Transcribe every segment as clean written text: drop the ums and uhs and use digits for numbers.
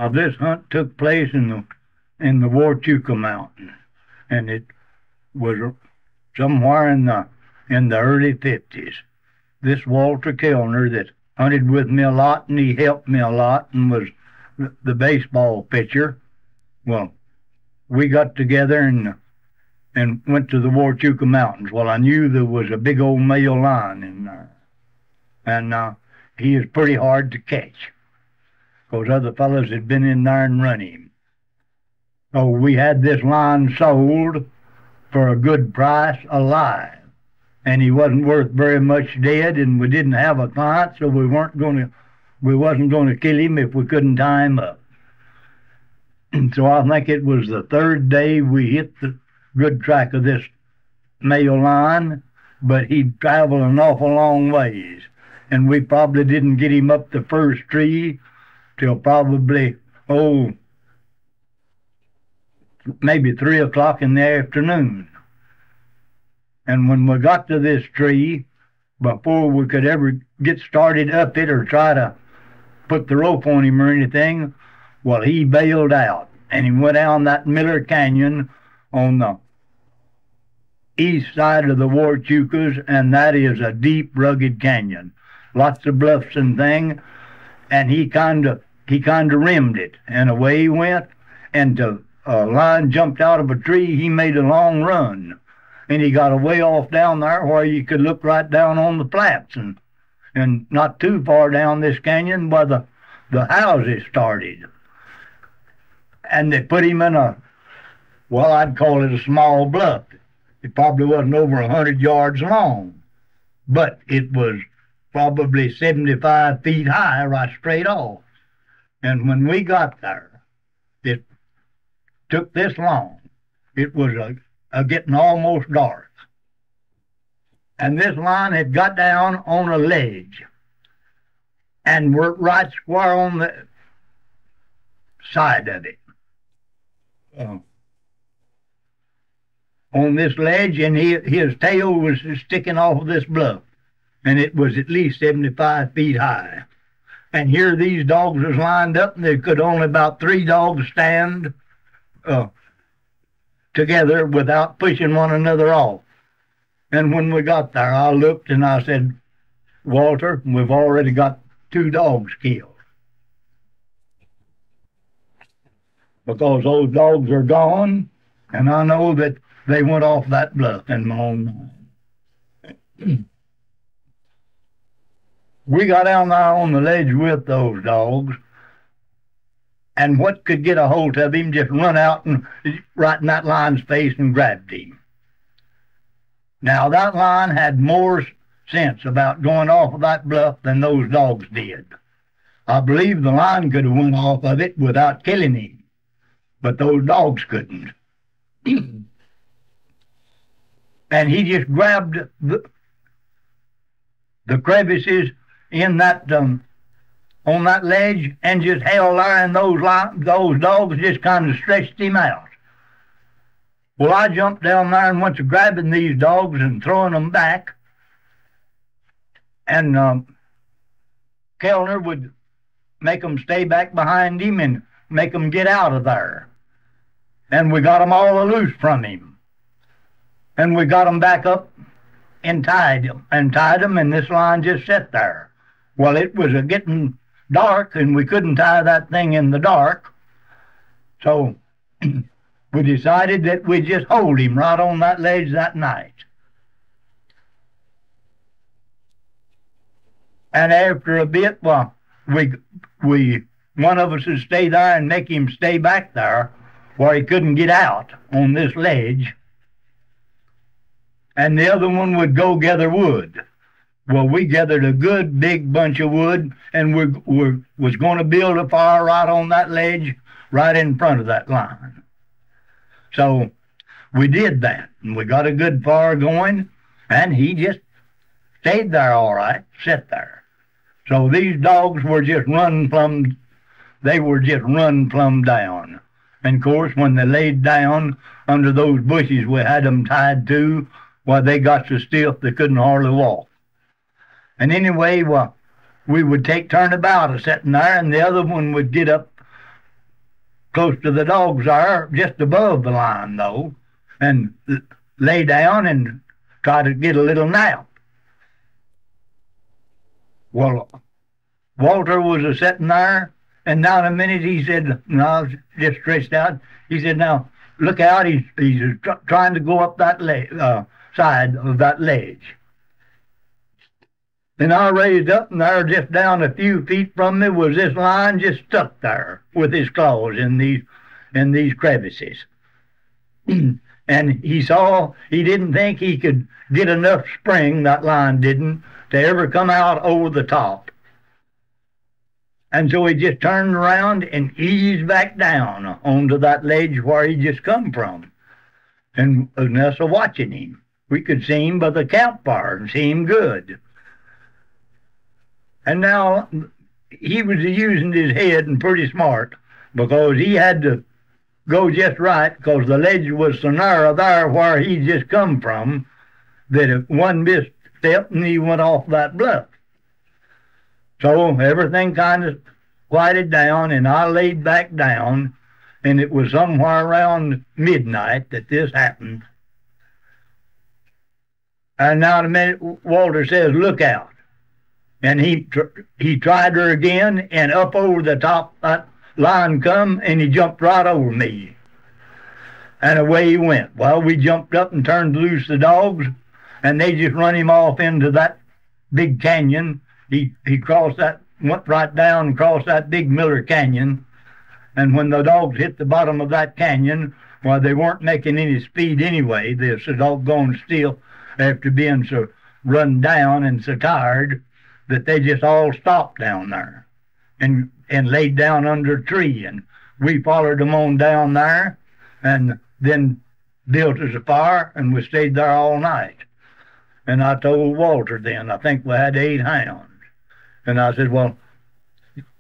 This hunt took place in the Huachuca Mountain, and it was somewhere in the early 50s. This Walter Kellner that hunted with me a lot, and he helped me a lot, and was the baseball pitcher. Well, we got together and went to the Huachuca Mountains. Well, I knew there was a big old male lion in there, and he is pretty hard to catch, because other fellows had been in there and run him. So we had this lion sold for a good price alive, and he wasn't worth very much dead, and we didn't have a client, so we wasn't going to kill him if we couldn't tie him up. So I think it was the third day we hit the good track of this male lion, but he'd traveled an awful long ways, and we probably didn't get him up the first tree till probably, maybe 3 o'clock in the afternoon. And when we got to this tree, before we could ever get started up it or try to put the rope on him or anything, well, he bailed out, and he went down that Miller Canyon on the east side of the Huachucas, and that is a deep, rugged canyon. Lots of bluffs and things, and he kind of rimmed it, and away he went, and a lion jumped out of a tree. He made a long run, and he got away off down there where you could look right down on the flats, and not too far down this canyon where the houses started. And they put him in I'd call it a small bluff. It probably wasn't over 100 yards long, but it was probably 75 feet high right straight off. And when we got there, it took this long. It was getting almost dark. And this lion had got down on a ledge and worked right square on the side of it. On this ledge, and his tail was sticking off of this bluff, and it was at least 75 feet high. And here these dogs was lined up, and there could only about 3 dogs stand together without pushing one another off. And when we got there, I looked and I said, Walter, we've already got 2 dogs killed, because those dogs are gone, and I know that they went off that bluff in my own mind. We got down there on the ledge with those dogs, and what could get a hold of him just run out and right in that lion's face and grabbed him. Now, that lion had more sense about going off of that bluff than those dogs did. I believe the lion could have went off of it without killing him, but those dogs couldn't. And he just grabbed the crevices in that on that ledge and just held there, and those dogs just kind of stretched him out. Well, I jumped down there and went to grabbing these dogs and throwing them back, and Kellner would make them stay back behind him and make them get out of there. And we got them all loose from him. And we got them back up and tied them, and this lion just sat there. Well, it was getting dark, and we couldn't tie that thing in the dark, so we decided that we'd just hold him right on that ledge that night. And after a bit, well, one of us would stay there and make him stay back there where he couldn't get out on this ledge, and the other one would go gather wood. Well, we gathered a good big bunch of wood, and we was going to build a fire right on that ledge, right in front of that lion. So we did that, and we got a good fire going, and he just stayed there all right, sat there. So these dogs were just run plumb down. And of course, when they laid down under those bushes we had them tied to, why, they got so stiff they couldn't hardly walk. And anyway, well, we would take turnabout of sitting there, and the other one would get up close to the dogs there, just above the line though, and lay down and try to get a little nap. Well, Walter was a sitting there, and now in a minute he said, no, just stretched out. He said, now look out, he's trying to go up that side of that ledge. And I raised up, and there, just down a few feet from me, was this lion just stuck there with his claws in these crevices. And he didn't think he could get enough spring, that lion didn't, to ever come out over the top. And so he just turned around and eased back down onto that ledge where he just come from. And us watching him, we could see him by the campfire and see him good. And now he was using his head and pretty smart, because he had to go just right, because the ledge was so narrow there where he just come from that if one misstep and he went off that bluff. So everything kind of quieted down, and I laid back down, and it was somewhere around midnight that this happened. And now in a minute, Walter says, look out. And he tried her again, and up over the top, that lion come, and he jumped right over me. And away he went. Well, we jumped up and turned loose the dogs, and they just run him off into that big canyon. He crossed that, went right down and crossed that big Miller Canyon. And when the dogs hit the bottom of that canyon, well, they weren't making any speed anyway. They're so doggone still after being so run down and so tired, that they just all stopped down there and laid down under a tree. And we followed them on down there, and then built us a fire, and we stayed there all night. And I told Walter then, I think we had 8 hounds. And I said, well,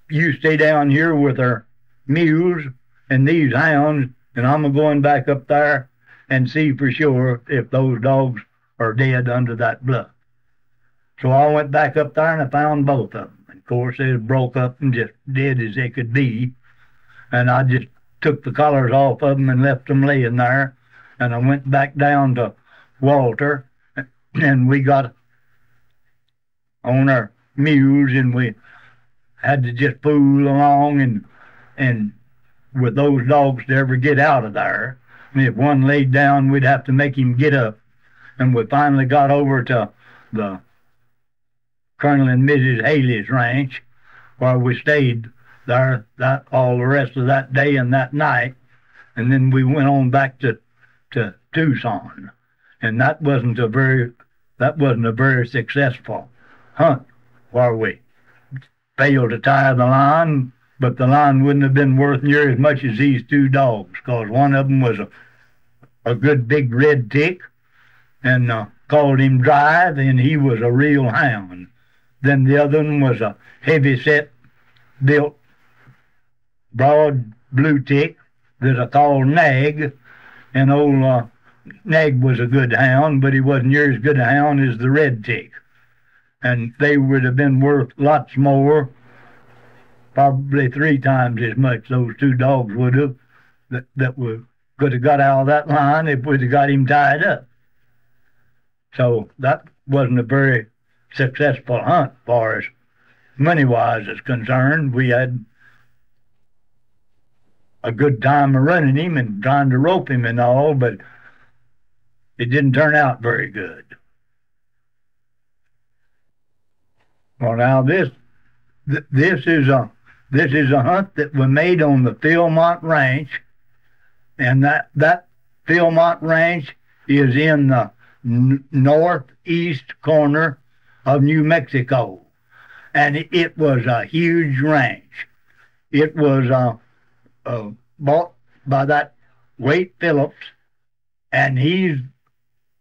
you stay down here with our mules and these hounds, and I'm going back up there and see for sure if those dogs are dead under that bluff. So I went back up there and I found both of them. Of course, they broke up and just dead as they could be. And I just took the collars off of them and left them laying there. And I went back down to Walter, and we got on our mules, and we had to just fool along and with those dogs to ever get out of there. And if one laid down, we'd have to make him get up. And we finally got over to the Colonel and Mrs. Haley's ranch, where we stayed there all the rest of that day and that night. And then we went on back to Tucson. And that wasn't a very successful hunt, where we failed to tie the line, but the line wouldn't have been worth near as much as these 2 dogs, because one of them was a good big red tick, and called him Drive, and he was a real hound. Then the other one was a heavy-set, built, broad blue tick that I called Nag, and old Nag was a good hound, but he wasn't near as good a hound as the red tick. And they would have been worth lots more, probably 3 times as much, those 2 dogs would have, that we could have got out of that line if we'd have got him tied up. So that wasn't a very successful hunt, as far as money-wise is concerned. We had a good time of running him and trying to rope him and all, but it didn't turn out very good. Well, now this is a hunt that we made on the Philmont Ranch, and that Philmont Ranch is in the northeast corner of New Mexico, and it was a huge ranch. It was bought by that Wade Phillips, and he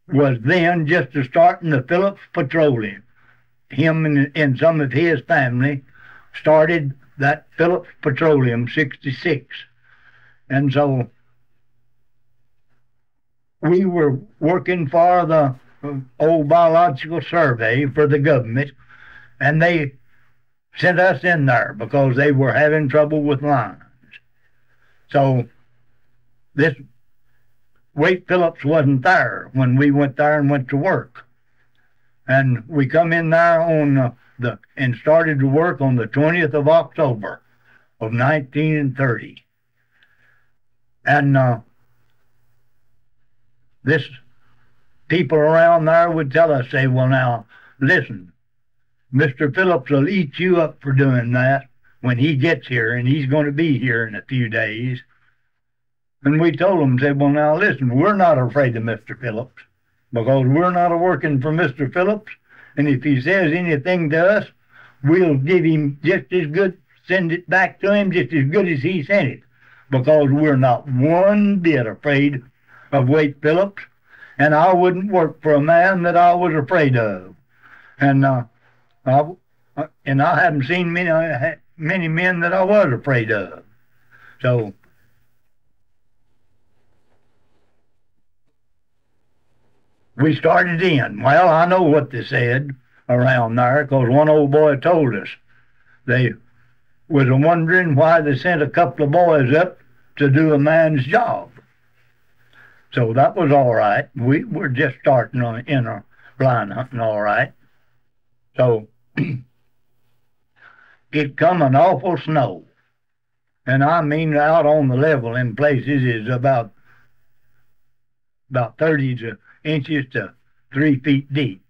was then just starting the Phillips Petroleum. Him and some of his family started that Phillips Petroleum 66. And so we were working for the old biological survey for the government, and they sent us in there because they were having trouble with lions. So this Wade Phillips wasn't there when we went there and went to work. And we come in there on and started to work on the 20th of October of 1930. And this people around there would tell us, say, well, now, listen, Mr. Phillips will eat you up for doing that when he gets here, and he's going to be here in a few days. And we told him, said, well, now, listen, we're not afraid of Mr. Phillips because we're not working for Mr. Phillips, and if he says anything to us, we'll give him just as good, send it back to him just as good as he sent it, because we're not one bit afraid of Wade Phillips, and I wouldn't work for a man that I was afraid of. And I haven't seen many men that I was afraid of. So we started in. Well, I know what they said around there, because one old boy told us. They was wondering why they sent a couple of boys up to do a man's job. So that was all right. We were just starting in our blind hunting, all right. So it come an awful snow. And I mean out on the level in places is about 30 inches to 3 feet deep.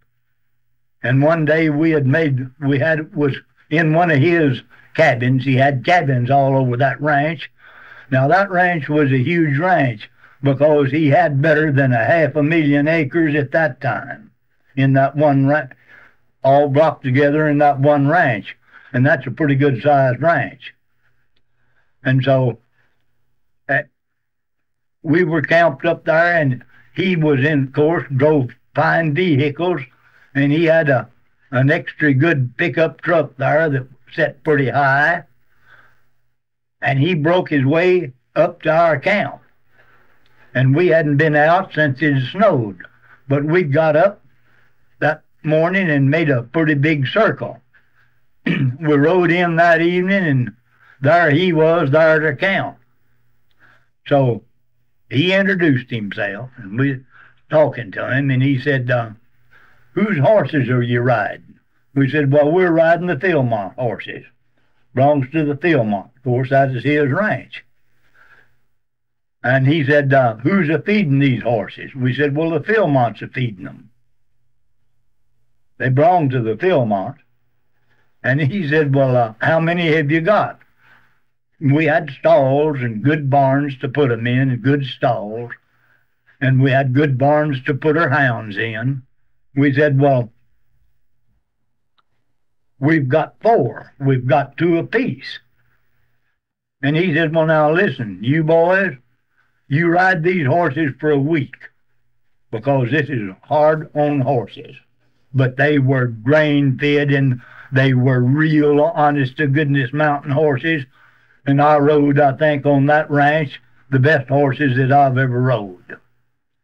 And one day was in one of his cabins. He had cabins all over that ranch. Now that ranch was a huge ranch because he had better than 500,000 acres at that time in that one ranch, all blocked together in that one ranch. And that's a pretty good sized ranch. And so we were camped up there, and he was of course, drove fine vehicles, and he had an extra good pickup truck there that set pretty high, and he broke his way up to our camp. And we hadn't been out since it snowed, but we got up that morning and made a pretty big circle. We rode in that evening, and there he was there to camp. So he introduced himself, and we were talking to him, and he said, whose horses are you riding? We said, well, we're riding the Philmont horses. Belongs to the Philmont. Of course, that is his ranch. And he said, who's a-feeding these horses? We said, well, the Philmonts are feeding them. They belong to the Philmont. And he said, well, how many have you got? We had stalls and good barns to put them in, and good stalls. And we had good barns to put our hounds in. We said, well, we've got 4. We've got 2 apiece. And he said, well, now listen, you boys, you ride these horses for a week, because this is hard-on horses. But they were grain-fed, and they were real honest-to-goodness mountain horses. And I rode, I think, on that ranch, the best horses that I've ever rode.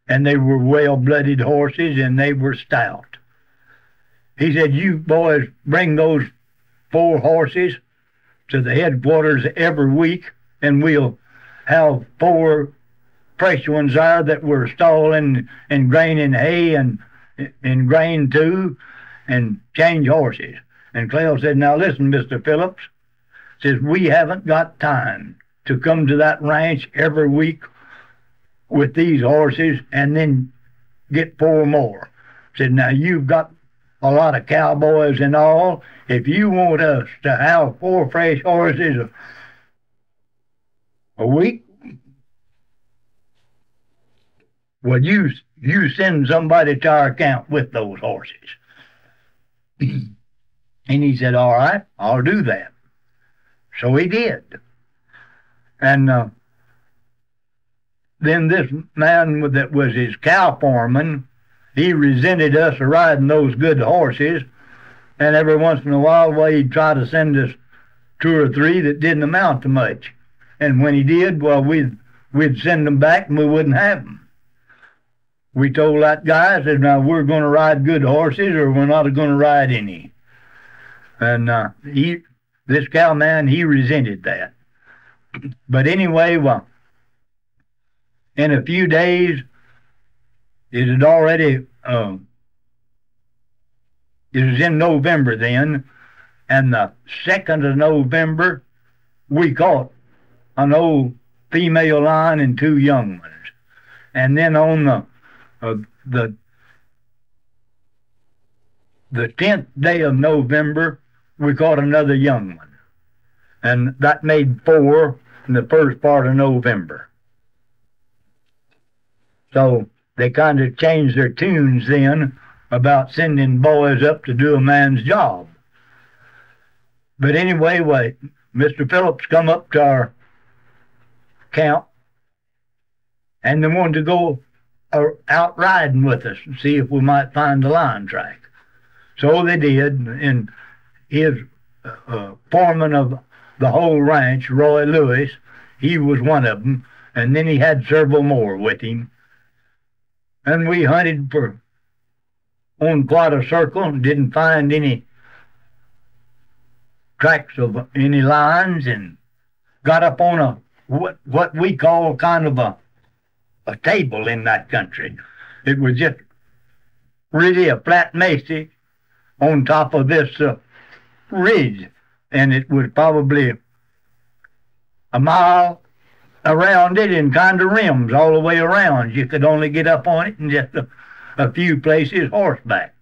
And they were well-blooded horses, and they were stout. He said, you boys bring those 4 horses to the headquarters every week, and we'll have 4 fresh ones there that were stalling and graining hay and grain too, and change horses. And Clell said, now listen, Mr. Phillips, says, we haven't got time to come to that ranch every week with these horses and then get 4 more. Said, now you've got a lot of cowboys and all. If you want us to have 4 fresh horses a week, well, you send somebody to our camp with those horses. And he said, all right, I'll do that. So he did. And then this man that was his cow foreman, he resented us riding those good horses, and every once in a while, well, he'd try to send us 2 or 3 that didn't amount to much. And when he did, well, we'd send them back, and we wouldn't have them. We told that guy, I said, now we're going to ride good horses, or we're not going to ride any. And this cowman, he resented that. But anyway, well, in a few days, it had already, it was in November then, and the 2nd of November, we caught an old female lion and 2 young ones. And then on the 10th day of November, we caught another young one. And that made 4 in the first part of November. So they kind of changed their tunes then about sending boys up to do a man's job. But anyway, Mr. Phillips come up to our camp, and they wanted to go out riding with us and see if we might find the lion track. So they did, and his foreman of the whole ranch, Roy Lewis, he was one of them, and then he had several more with him. And we hunted on quite a circle and didn't find any tracks of any lions, and got up on what we call kind of a table in that country. It was just really a flat mesa on top of this ridge, and it was probably a mile around it in kind of rims all the way around. You could only get up on it in just a few places horseback.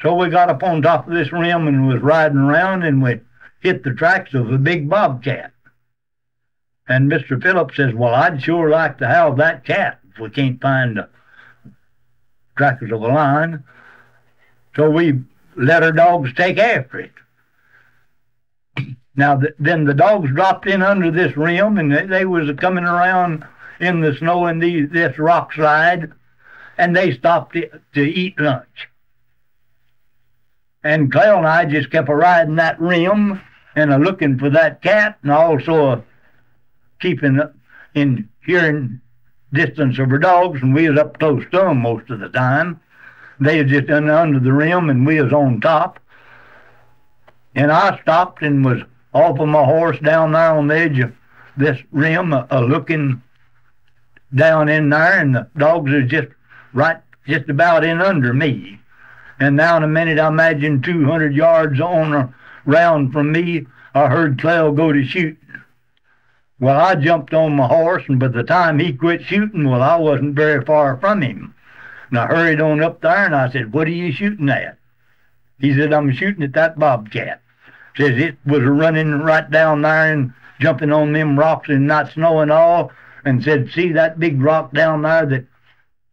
So we got up on top of this rim and was riding around, and we hit the tracks of a big bobcat. And Mr. Phillips says, well, I'd sure like to have that cat if we can't find the tracks of a lion. So we let our dogs take after it. Now, then the dogs dropped in under this rim, and they was coming around in the snow in this rock slide, and they stopped to eat lunch. And Clell and I just kept riding that rim and looking for that cat, and also keeping in hearing distance of our dogs, and we was up close to them most of the time. They was just under the rim, and we was on top. And I stopped and was off of my horse down there on the edge of this rim, looking down in there, and the dogs are just about in under me. And now in a minute, I imagine 200 yards on around from me, I heard Clell go to shooting. Well, I jumped on my horse, and by the time he quit shooting, well, I wasn't very far from him. And I hurried on up there, and I said, what are you shooting at? He said, I'm shooting at that bobcat. Says it was running right down there and jumping on them rocks and not snowing all, and said, see that big rock down there that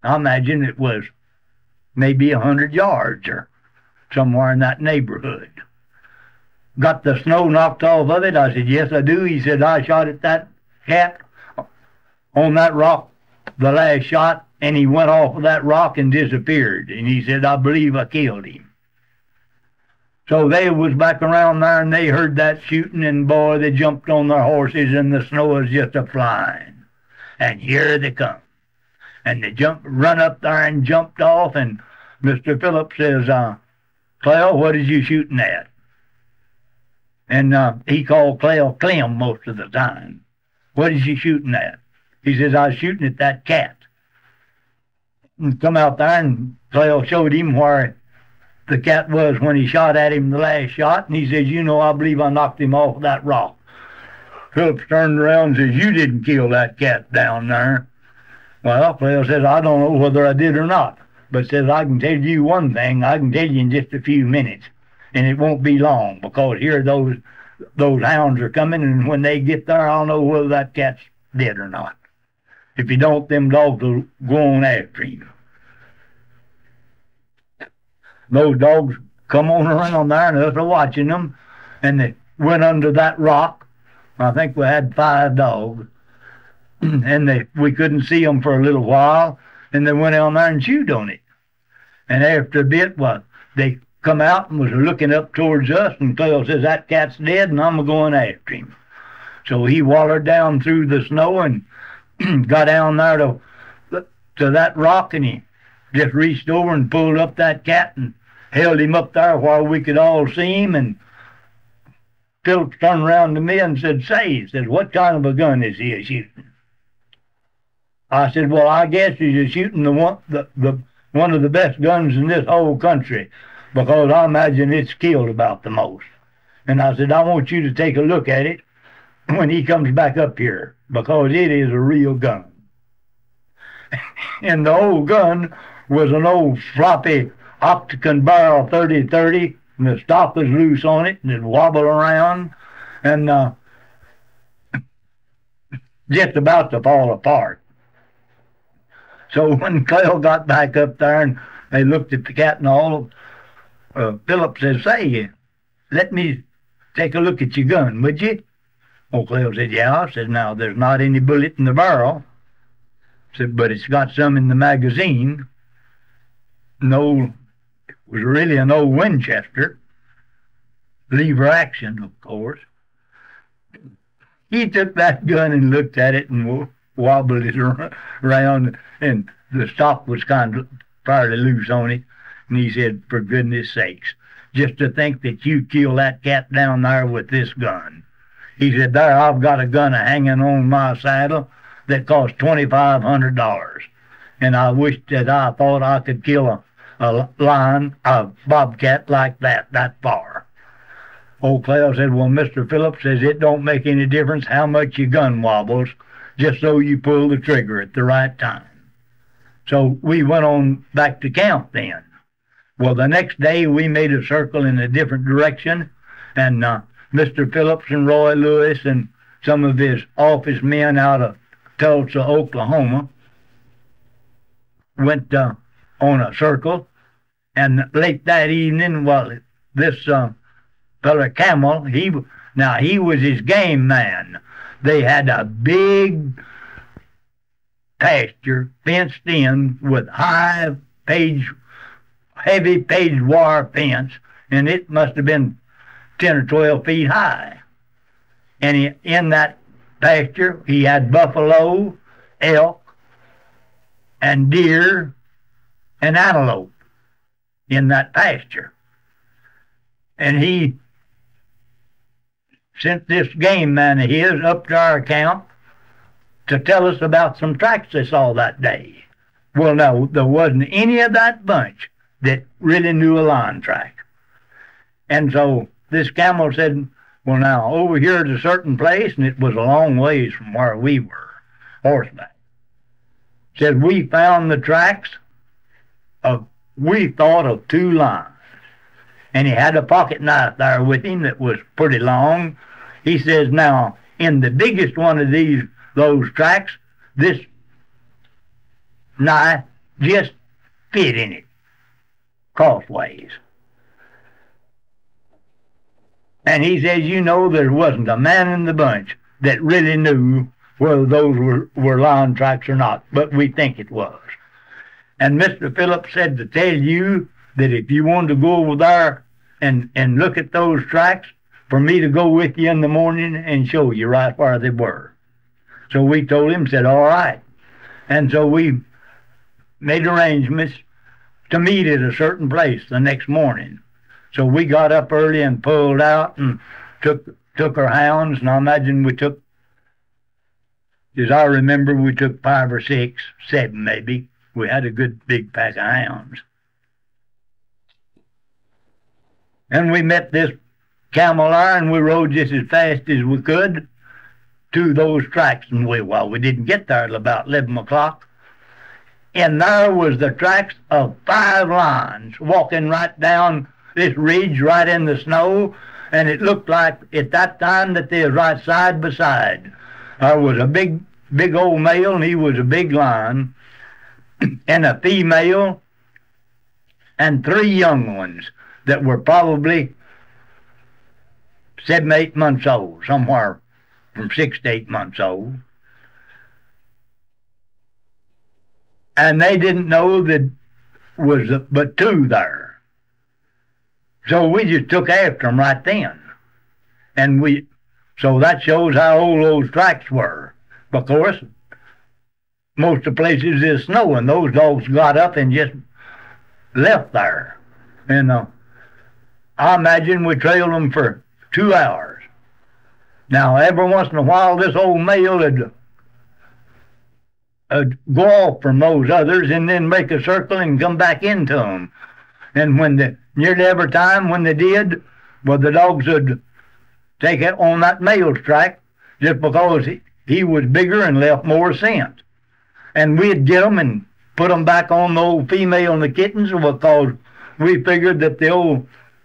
I imagine it was maybe 100 yards or somewhere in that neighborhood. Got the snow knocked off of it? I said, yes, I do. He said, I shot at that cat on that rock the last shot, and he went off of that rock and disappeared. And he said, I believe I killed him. So they was back around there, and they heard that shooting, and boy, they jumped on their horses, and the snow was just a-flying. And here they come. And they run up there and jumped off, and Mr. Phillips says, Clell, what is you shooting at? And he called Clell Clem most of the time. What is you shooting at? He says, I was shooting at that cat. And come out there, and Clell showed him where the cat was when he shot at him the last shot, and he says, you know, I believe I knocked him off that rock. Phillips turned around and says, you didn't kill that cat down there. Well, Clell says, I don't know whether I did or not, but says, I can tell you one thing, I can tell you in just a few minutes, and it won't be long, because here those hounds are coming, and when they get there, I'll know whether that cat's dead or not. If you don't, them dogs will go on after him. Those dogs come on around there, and us are watching them, and they went under that rock. I think we had 5 dogs, and we couldn't see them for a little while, and they went down there and chewed on it. And after a bit, well, they come out and was looking up towards us, and Clell says, that cat's dead, and I'm going after him. So he wallered down through the snow and got down there to that rock, and he just reached over and pulled up that cat and held him up there while we could all see him. And Phillips turned around to me and said, say, he said, what kind of a gun is he shooting? I said, well, I guess you're shooting one of the best guns in this whole country, because I imagine it's killed about the most. And I said, I want you to take a look at it when he comes back up here, because it is a real gun. And the old gun was an old floppy octagon barrel 30-30, and the stock was loose on it, and it wobbled around, and just about to fall apart. So when Clell got back up there and they looked at the cat and all, Philip says, say, let me take a look at your gun, would you? Old Clell said, yeah. I said, now, there's not any bullet in the barrel. I said, but it's got some in the magazine. It was really an old Winchester. Lever action, of course. He took that gun and looked at it and wobbled it around, and the stock was kind of fairly loose on it. And he said, for goodness sakes, just to think that you killed that cat down there with this gun. He said, there, I've got a gun hanging on my saddle that cost $2,500. And I wish that I thought I could kill a bobcat like that far. Old Clell said, well, Mr. Phillips says it don't make any difference how much your gun wobbles, just so you pull the trigger at the right time. So we went on back to camp then. Well, the next day we made a circle in a different direction, and Mr. Phillips and Roy Lewis and some of his office men out of Tulsa, Oklahoma, went on a circle, and late that evening, well, this fella Camel, he was his game man. They had a big pasture fenced in with heavy page wire fence, and it must have been 10 or 12 feet high. And in that pasture, he had buffalo, elk, and deer, and antelope in that pasture. And he sent this game man of his up to our camp to tell us about some tracks they saw that day. Well, no, there wasn't any of that bunch that really knew a line track. And so this Camel said, well, now, over here at a certain place, and it was a long ways from where we were, horseback, said we found the tracks of, we thought, of 2 lines. And he had a pocket knife there with him that was pretty long. He says, now, in the biggest one of those tracks, this knife just fit in it, crossways. And he says, you know, there wasn't a man in the bunch that really knew whether those were line tracks or not, but we think it was. And Mr. Phillips said to tell you that if you wanted to go over there and look at those tracks, for me to go with you in the morning and show you right where they were. So we told him, said, all right. And so we made arrangements to meet at a certain place the next morning. So we got up early and pulled out and took our hounds, and I imagine we took, as I remember, we took 5 or 6, 7 maybe. We had a good big pack of hounds. And we met this Camel there, and we rode just as fast as we could to those tracks. And we didn't get there till about 11 o'clock. And there was the tracks of 5 lines walking right down this ridge right in the snow, and it looked like at that time that they was right side by side. There was a big old male, and he was a big lion, and a female, and 3 young ones that were probably 7, 8 months old, somewhere from 6 to 8 months old. And they didn't know that was but 2 there. So we just took after them right then. And so that shows how old those tracks were. Of course, most of the places is snow, and those dogs got up and just left there. And I imagine we trailed them for 2 hours. Now, every once in a while, this old male would go off from those others and then make a circle and come back into them. And when nearly every time when they did, well, the dogs would take it on that male's track just because he was bigger and left more scent. And we'd get them and put them back on the old female and the kittens because we figured that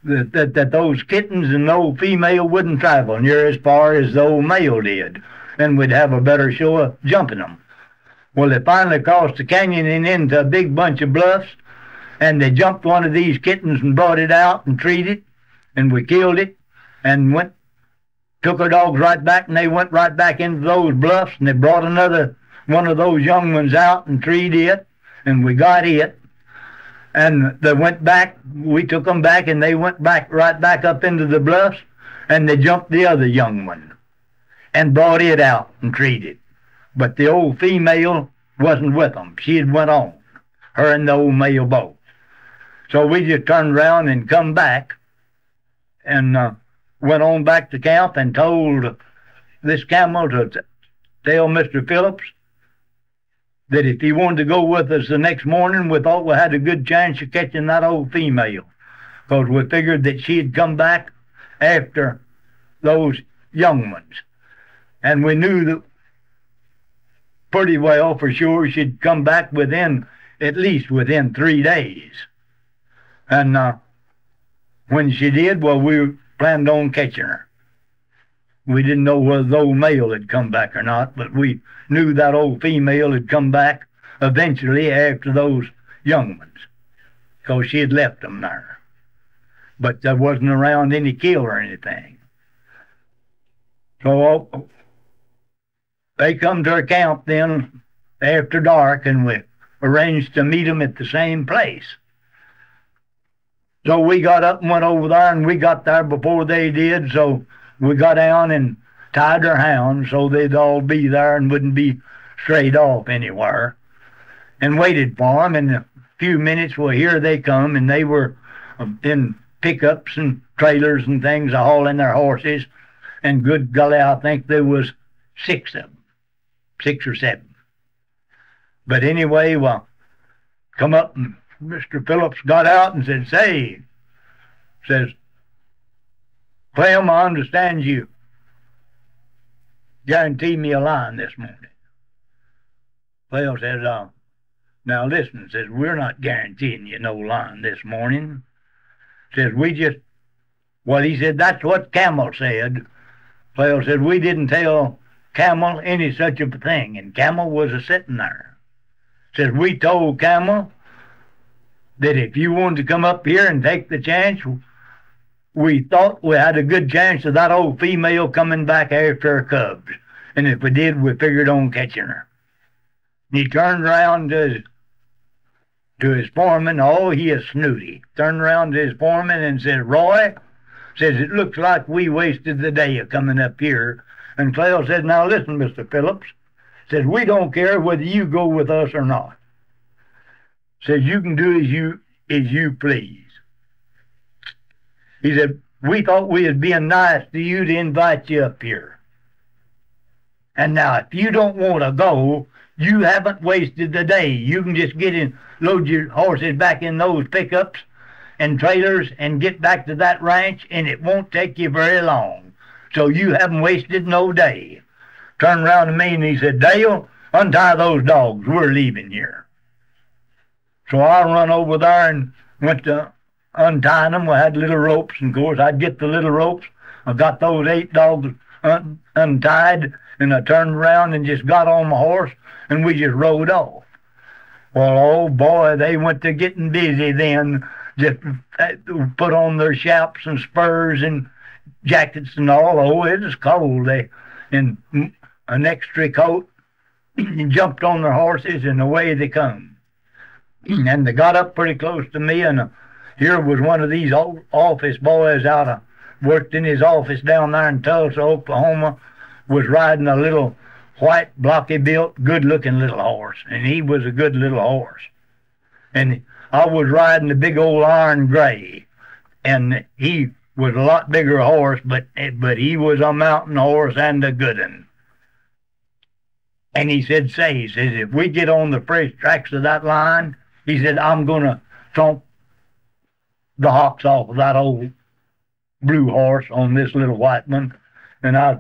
that those kittens and the old female wouldn't travel near as far as the old male did, and we'd have a better show of jumping them. Well, they finally crossed the canyon and into a big bunch of bluffs, and they jumped one of these kittens and brought it out and treated it, and we killed it, and took our dogs right back, and they went right back into those bluffs, and they brought another one of those young ones out and treated it, and we got it. And they went back, we took them back, and they went back right back up into the bluffs, and they jumped the other young one and brought it out and treated it. But the old female wasn't with them. She had went on, her and the old male both. So we just turned around and come back and went on back to camp and told this camel to tell Mr. Phillips that if he wanted to go with us the next morning, we thought we had a good chance of catching that old female, because we figured that she'd come back after those young ones. And we knew that pretty well for sure she'd come back at least within 3 days. And when she did, well, we planned on catching her. We didn't know whether the old male had come back or not, but we knew that old female had come back eventually after those young ones, because she had left them there. But there wasn't around any kill or anything. So they come to our camp then after dark, and we arranged to meet them at the same place. So we got up and went over there, and we got there before they did, so we got down and tied our hounds so they'd all be there and wouldn't be strayed off anywhere, and waited for them. In a few minutes, well, here they come, and they were in pickups and trailers and things, hauling their horses, and good golly, I think there was 6 of them, 6 or 7. But anyway, well, come up, and Mr. Phillips got out and says, Clem, I understand you guarantee me a line this morning. Clem says, now listen, says, we're not guaranteeing you no line this morning. Says, he said, that's what Camel said. Clem said, we didn't tell Camel any such a thing, and Camel was a-sitting there. Says, we told Camel that if you wanted to come up here and take the chance, we thought we had a good chance of that old female coming back after her cubs. And if we did, we figured on catching her. He turned around to his foreman. Oh, he is snooty. Turned around to his foreman and said, Roy, says, it looks like we wasted the day of coming up here. And Clell said, now listen, Mr. Phillips. Says, we don't care whether you go with us or not. Says, you can do as you please. He said, we thought we was being nice to you to invite you up here. And now, if you don't want to go, you haven't wasted the day. You can just get in, load your horses back in those pickups and trailers and get back to that ranch, and it won't take you very long. So you haven't wasted no day. Turned around to me and he said, Dale, untie those dogs. We're leaving here. So I run over there and went to untying them. We had little ropes, and of course I'd get the little ropes. I got those 8 dogs untied, and I turned around and just got on my horse, and we just rode off. Well, oh boy, they went to getting busy then. Just put on their chaps and spurs and jackets and all. Oh, it was cold. They in an extra coat and jumped on their horses, and away they come. And they got up pretty close to me, and here was one of these old office boys worked in his office down there in Tulsa, Oklahoma, was riding a little white, blocky-built, good-looking little horse, and he was a good little horse. And I was riding the big old iron gray, and he was a lot bigger horse, but he was a mountain horse and a good one. And he said, he says, if we get on the fresh tracks of that line, he said, I'm going to tromp the hocks off of that old blue horse on this little white one. And I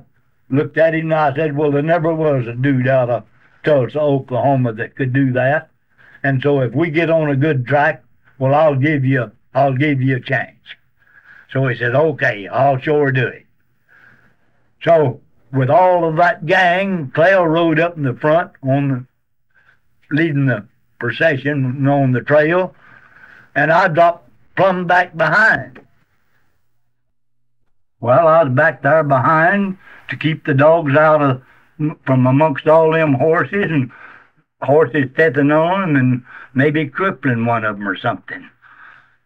looked at him and I said, well, there never was a dude out of Tulsa, Oklahoma that could do that. And so if we get on a good track, well, I'll give you a chance. So he said, okay, I'll sure do it. So with all of that gang, Clell rode up in the front leading the procession on the trail, and I dropped plumb back behind. Well, I was back there behind to keep the dogs out from amongst all them horses, and horses stepping on them and maybe crippling one of them or something.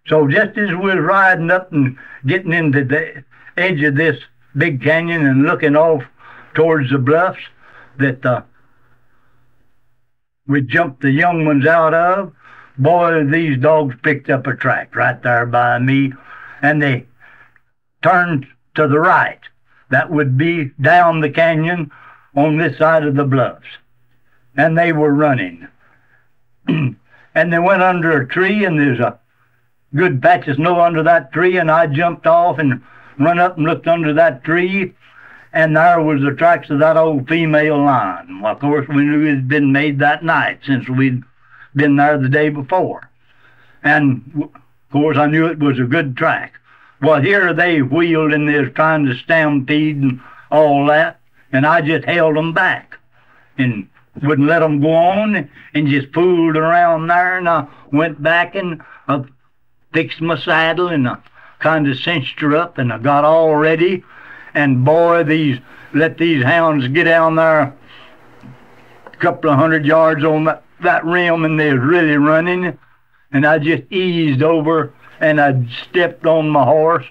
So just as we was riding up and getting into the edge of this big canyon and looking off towards the bluffs that we jumped the young ones out of, boy, these dogs picked up a track right there by me, and they turned to the right. That would be down the canyon on this side of the bluffs. And they were running. And they went under a tree, and there's a good patch of snow under that tree, and I jumped off and run up and looked under that tree, and there was the tracks of that old female line. Well, of course, we knew it had been made that night since we'd been there the day before. And, of course, I knew it was a good track. Well, here they wheeled and they was trying to stampede and all that, and I just held them back and wouldn't let them go on and just fooled around there, and I went back and I fixed my saddle and I kind of cinched her up and I got all ready, and boy, let these hounds get down there a couple of 100 yards on that rim, and they was really running, and I just eased over and I stepped on my horse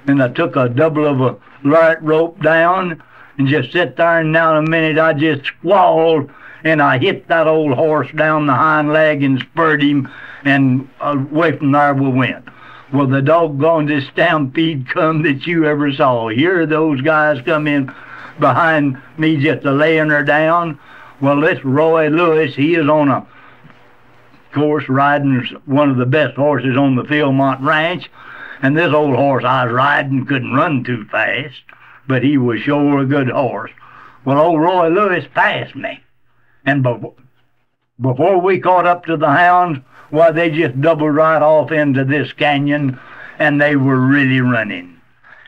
and I took a double of a lariat rope down and just sat there, and now in a minute I just squalled and I hit that old horse down the hind leg and spurred him, and away from there we went. Well, the doggonedest stampede come that you ever saw. Here those guys come in behind me just laying her down. Well, this Roy Lewis, he is on a course riding one of the best horses on the Philmont Ranch, and this old horse I was riding couldn't run too fast, but he was sure a good horse. Well, old Roy Lewis passed me, and before we caught up to the hounds, why, they just doubled right off into this canyon, and they were really running.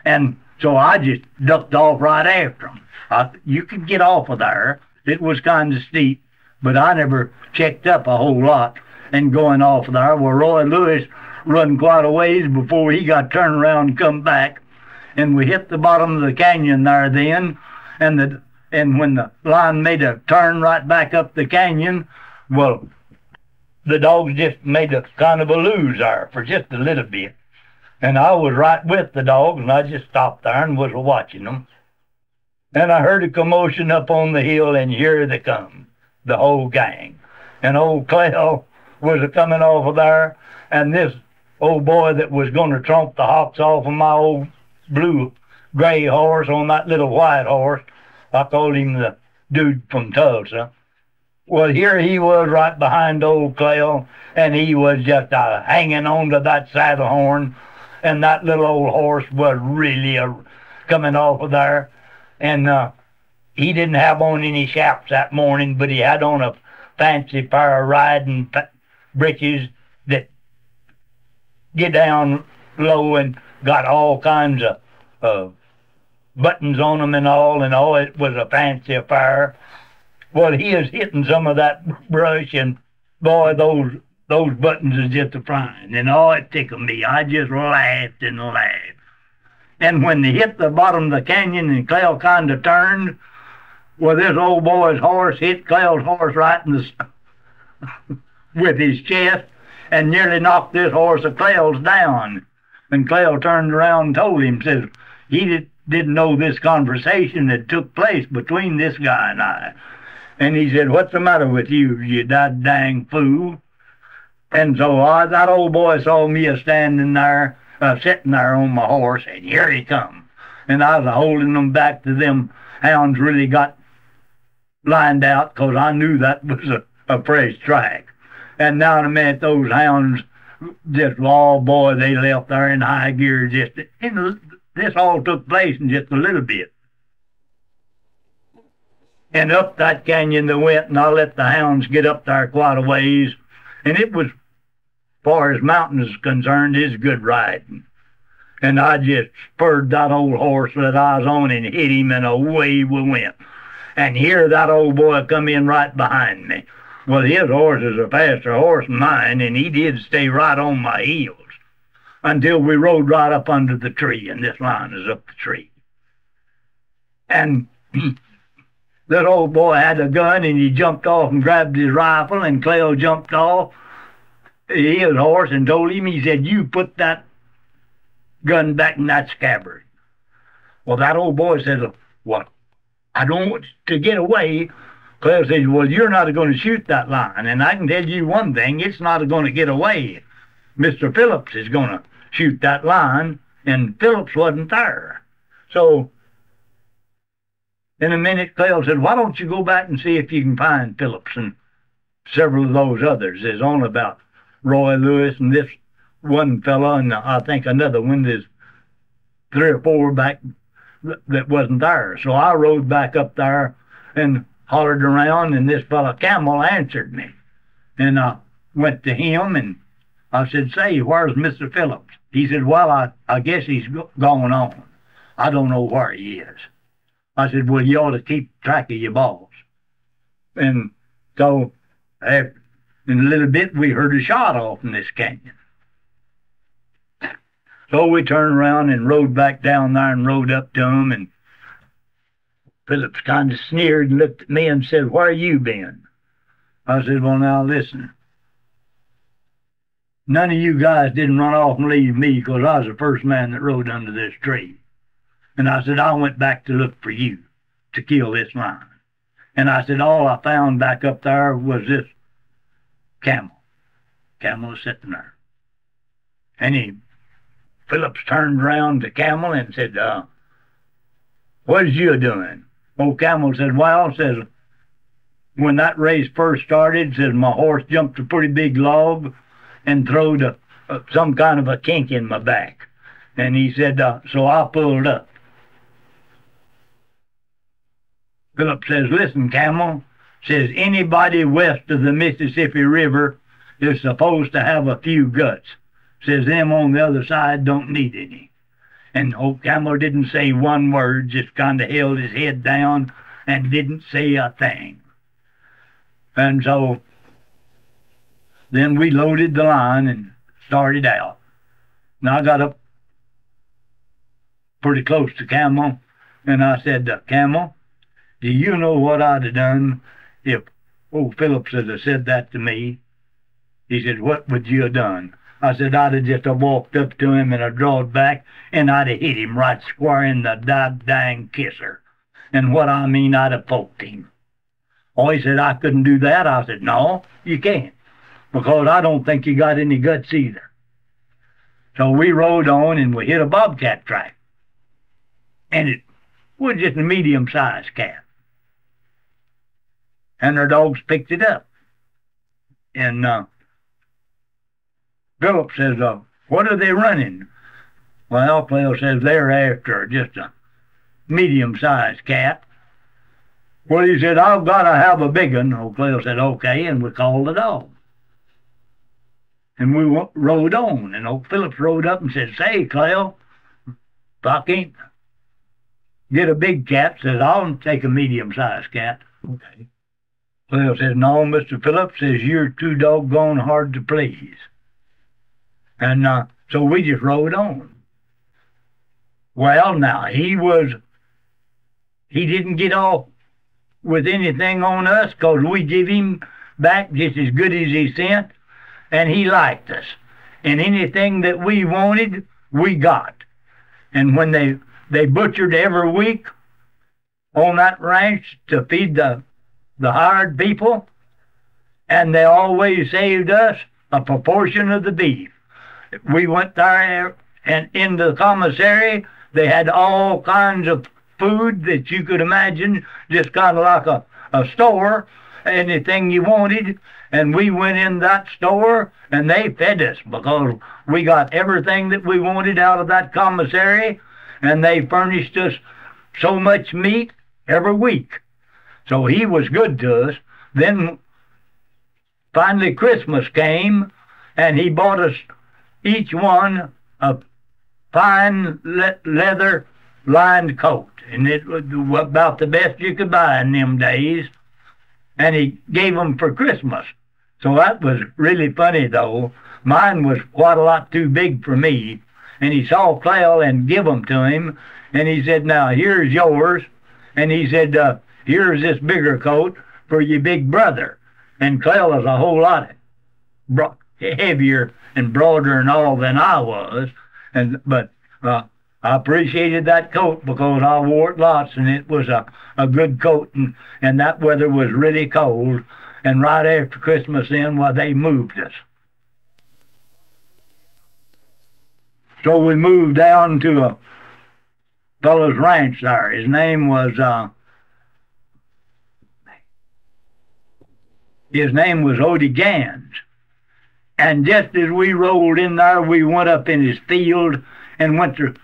And so I just ducked off right after them. You could get off of there. It was kind of steep, but I never checked up a whole lot and going off there. Well, Roy Lewis run quite a ways before he got turned around and come back, and we hit the bottom of the canyon there then, and when the line made a turn right back up the canyon, well, the dogs just made a kind of a lose there for just a little bit. And I was right with the dogs, and I just stopped there and was watching them. And I heard a commotion up on the hill, and here they come, the whole gang. And old Clell was coming off of there, and this old boy that was going to tromp the hocks off of my old blue-gray horse on that little white horse, I called him the dude from Tulsa. Well, here he was right behind old Clell, and he was just hanging on to that saddle horn, and that little old horse was really coming off of there. And he didn't have on any chaps that morning, but he had on a fancy pair of riding breeches that get down low and got all kinds of buttons on them and all, it was a fancy affair. Well, he is hitting some of that brush, and boy, those buttons is just a frying, and it tickled me. I just laughed and laughed. And when they hit the bottom of the canyon and Clell kind of turned, well, this old boy's horse hit Clell's horse right in the with his chest and nearly knocked this horse of Clell's down. And Clell turned around and told him, says, he didn't know this conversation that took place between this guy and I. And he said, what's the matter with you, you dang fool? And so that old boy saw me standing there, sitting there on my horse, and here he come. And I was holding them back to them hounds really got lined out because I knew that was a fresh track. And now in a minute, those hounds just, oh boy, they left there in high gear. Just, and this all took place in just a little bit. And up that canyon they went, and I let the hounds get up there quite a ways. And it was, as far as mountains is concerned, it's good riding. And I just spurred that old horse that I was on and hit him, and away we went. And here that old boy come in right behind me. Well, his horse is a faster horse than mine, and he did stay right on my heels until we rode right up under the tree, and this line is up the tree. And that old boy had a gun, and he jumped off and grabbed his rifle, and Clell jumped off his horse and told him, he said, you put that gun back in that scabbard. Well, that old boy said, what? I don't want to get away. Clell said, well, you're not going to shoot that line, and I can tell you one thing, it's not going to get away. Mr. Phillips is going to shoot that line, and Phillips wasn't there. So in a minute, Clell said, why don't you go back and see if you can find Phillips and several of those others. There's on about Roy Lewis and this one fella, and I think another one. There's 3 or 4 back that wasn't there. So I rode back up there and hollered around, and this fella Camel answered me. And I went to him, and I said, say, where's Mr. Phillips? He said, well, I guess he's gone on. I don't know where he is. I said, well, you ought to keep track of your balls. And so in a little bit, we heard a shot off in this canyon. So we turned around and rode back down there and rode up to him, and Phillips kind of sneered and looked at me and said, where you been? I said, well, now listen. None of you guys didn't run off and leave me because I was the first man that rode under this tree. And I said, I went back to look for you to kill this lion. And I said, all I found back up there was this camel. Camel was sitting there. And Phillips turned around to Camel and said, what is you doing? Old Camel said, well, says, when that race first started, says, my horse jumped a pretty big log and throwed some kind of a kink in my back. And he said, so I pulled up. Phillips says, listen, Camel, says, anybody west of the Mississippi River is supposed to have a few guts. Says, them on the other side don't need any. And old Camel didn't say one word, just kind of held his head down and didn't say a thing. And so then we loaded the line and started out. Now I got up pretty close to Camel, and I said, Camel, do you know what I'd have done if old Phillips had said that to me? He said, what would you have done? I said, I'd have just walked up to him and I drawed back, and I'd have hit him right square in the dang kisser. And what I mean, I'd have poked him. Oh, he said, I couldn't do that. I said, no, you can't, because I don't think you got any guts either. So we rode on, and we hit a bobcat track. And it was just a medium-sized cat. And their dogs picked it up. And Philip says, what are they running? Well, Clell says, they're after just a medium-sized cat. Well, he said, I've got to have a big one. Old Clell said, okay, and we called the dog. And we rode on, and old Phillips rode up and said, say, Clell, if I can't get a big cat, says, I'll take a medium-sized cat. Okay. Clell says, no, Mr. Phillips, says, you're too doggone hard to please. And so we just rode on. Well, now, he didn't get off with anything on us, because we give him back just as good as he sent, and he liked us. And anything that we wanted, we got. And when they butchered every week on that ranch to feed the hired people, and they always saved us a proportion of the beef. We went there, and in the commissary, they had all kinds of food that you could imagine, just kind of like a store, anything you wanted, and we went in that store and they fed us because we got everything that we wanted out of that commissary, and they furnished us so much meat every week. So he was good to us. Then finally Christmas came, and he bought us each one a fine leather lined coat, and it was about the best you could buy in them days, and he gave them for Christmas. So that was really funny, though. Mine was quite a lot too big for me, and he saw Clell and give them to him, and he said, now here's yours, and he said, here's this bigger coat for your big brother. And Clell is a whole lot heavier and broader and all than I was, but I appreciated that coat because I wore it lots, and it was a good coat, and that weather was really cold. And right after Christmas then, well, they moved us. So we moved down to a fellow's ranch there. His name was Odie Gans. And just as we rolled in there, we went up in his field and went to,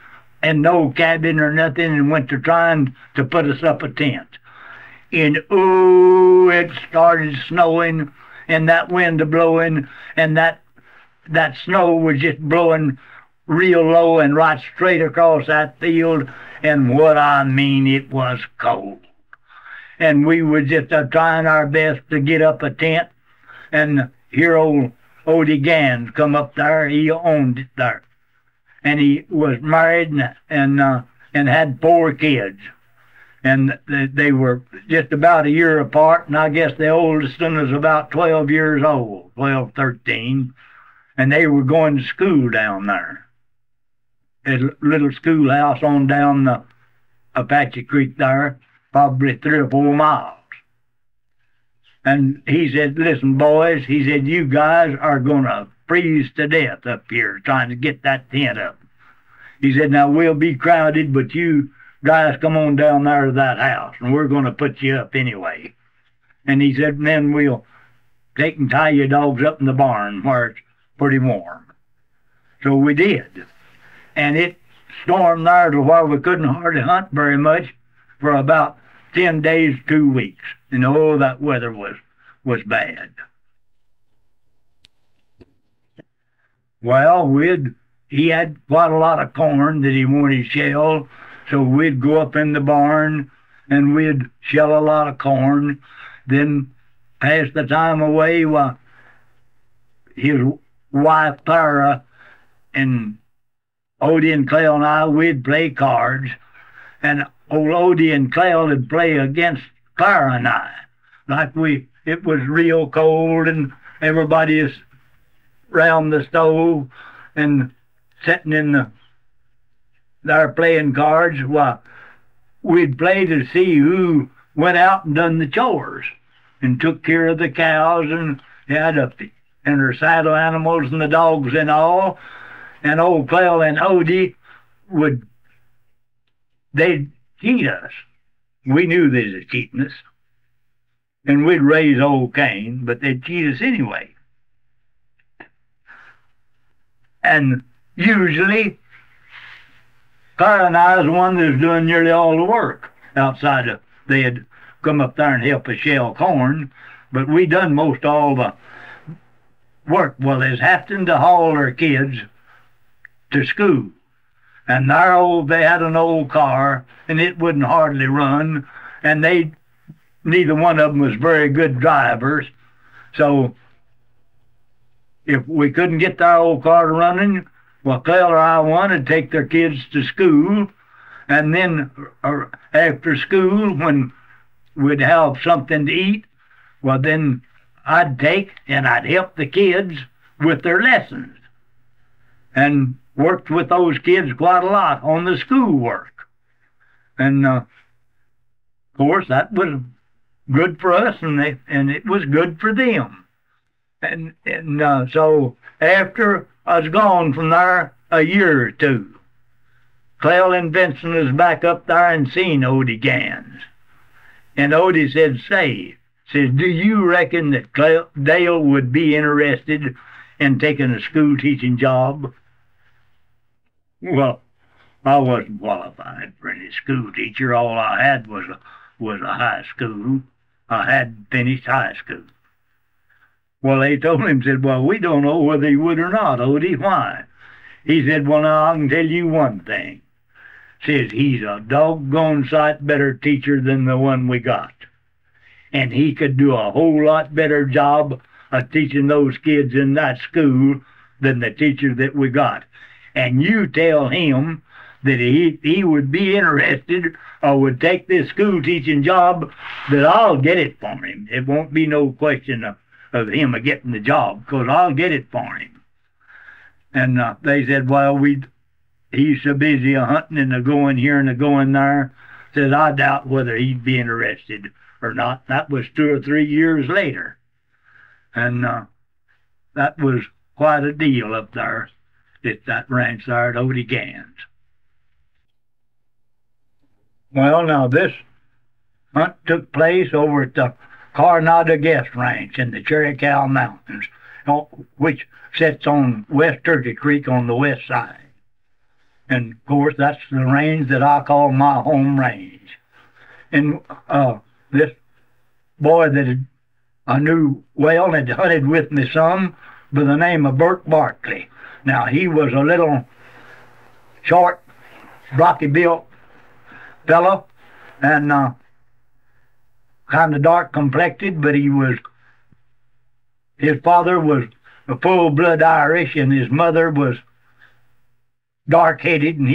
and no cabin or nothing, and went to trying to put us up a tent. And it started snowing, and that wind blowing, and that snow was just blowing real low and right straight across that field. And what I mean, it was cold. And we were just trying our best to get up a tent, and here old Odie Gans come up there. He owned it there, and he was married and had 4 kids, and they were just about a year apart, and I guess the oldest one was about 12 years old, 12, 13, and they were going to school down there. A little schoolhouse on down the Apache Creek there, probably 3 or 4 miles. And he said, listen, boys, he said, you guys are going to freeze to death up here trying to get that tent up. He said, now we'll be crowded, but you guys come on down there to that house, and we're going to put you up anyway. And he said, and then we'll take and tie your dogs up in the barn where it's pretty warm. So we did. And it stormed there to where we couldn't hardly hunt very much for about 10 days, 2 weeks. And oh, that weather was bad. Well, he had quite a lot of corn that he wanted shelled, so we'd go up in the barn and we'd shell a lot of corn. Then pass the time away while his wife Clara and Odie and Clell and I, we'd play cards, and old Odie and Clell would play against Clara and I. Like it was real cold, and everybody is round the stove and sitting in there playing cards. Well, we'd play to see who went out and done the chores and took care of the cows and her saddle animals and the dogs and all. And old Clell and Odie they'd cheat us. We knew they was cheating us. And we'd raise old Cain, but they'd cheat us anyway. And usually, Clara and I was the one that was doing nearly all the work outside of, they'd come up there and help us shell corn, but we done most all the work. Well, there's having to haul their kids to school. And they had an old car, and it wouldn't hardly run, and neither one of them was very good drivers. So if we couldn't get their old car running, well, Clell or I wanted to take their kids to school, and then after school, when we'd have something to eat, well, then I'd take and I'd help the kids with their lessons, and worked with those kids quite a lot on the school work. And of course, that was good for us, and it was good for them. And so after I was gone from there a year or 2, Clell and Vincent was back up there and seen Odie Gans. And Odie said, says, do you reckon that Dale would be interested in taking a school teaching job? Well, I wasn't qualified for any school teacher. All I had was a high school. I hadn't finished high school. Well, they told him, said, well, we don't know whether he would or not, Odie. Why? He said, well, now, I can tell you one thing. Says, he's a doggone sight better teacher than the one we got. And he could do a whole lot better job of teaching those kids in that school than the teacher that we got. And you tell him that he would be interested or would take this school teaching job, that I'll get it for him. It won't be no question of him getting the job, because I'll get it for him. And they said, well, he's so busy hunting and going here and going there. Says, I doubt whether he'd be interested or not. That was 2 or 3 years later. And that was quite a deal up there at that ranch there at Odie Gans. Well, now this hunt took place over at the Coronado Guest Ranch in the Cherry Cow Mountains, which sits on West Turkey Creek on the west side. And, of course, that's the range that I call my home range. And this boy that I knew well and had hunted with me some by the name of Bert Barkley. Now, he was a little short, blocky-built fellow, and kind of dark-complected, but his father was a full-blood Irish, and his mother was dark-headed, and